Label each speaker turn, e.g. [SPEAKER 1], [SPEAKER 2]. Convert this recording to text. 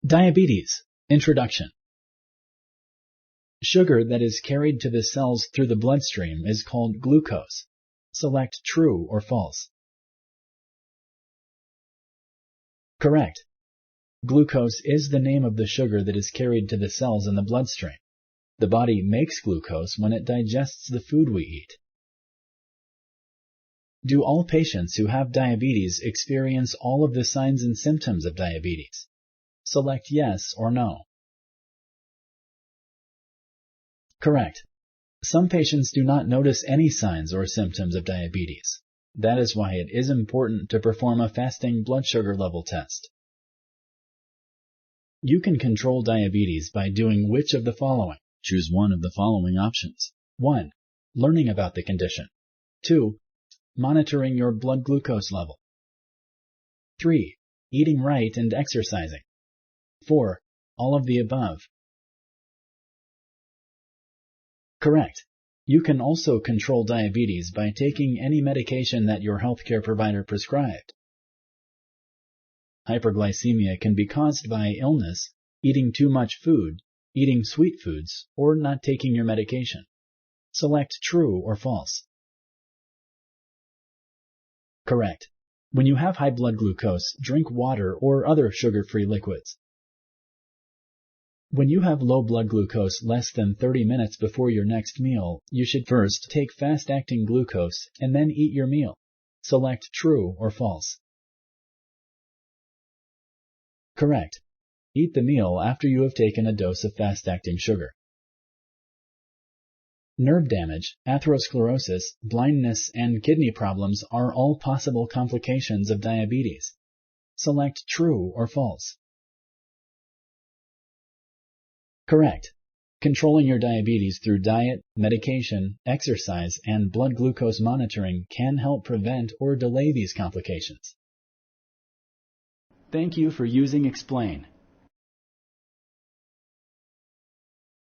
[SPEAKER 1] Diabetes. Introduction. Sugar that is carried to the cells through the bloodstream is called glucose. Select true or false. Correct. Glucose is the name of the sugar that is carried to the cells in the bloodstream. The body makes glucose when it digests the food we eat. Do all patients who have diabetes experience all of the signs and symptoms of diabetes? Select yes or no. Correct. Some patients do not notice any signs or symptoms of diabetes. That is why it is important to perform a fasting blood sugar level test. You can control diabetes by doing which of the following? Choose one of the following options. 1. Learning about the condition. 2. Monitoring your blood glucose level. 3. Eating right and exercising. 4. All of the above. Correct. You can also control diabetes by taking any medication that your healthcare provider prescribed. Hyperglycemia can be caused by illness, eating too much food, eating sweet foods, or not taking your medication. Select true or false. Correct. When you have high blood glucose, drink water or other sugar-free liquids. When you have low blood glucose less than 30 minutes before your next meal, you should first take fast-acting glucose and then eat your meal. Select true or false. Correct. Eat the meal after you have taken a dose of fast-acting sugar. Nerve damage, atherosclerosis, blindness, and kidney problems are all possible complications of diabetes. Select true or false. Correct. Controlling your diabetes through diet, medication, exercise, and blood glucose monitoring can help prevent or delay these complications. Thank you for using Explain.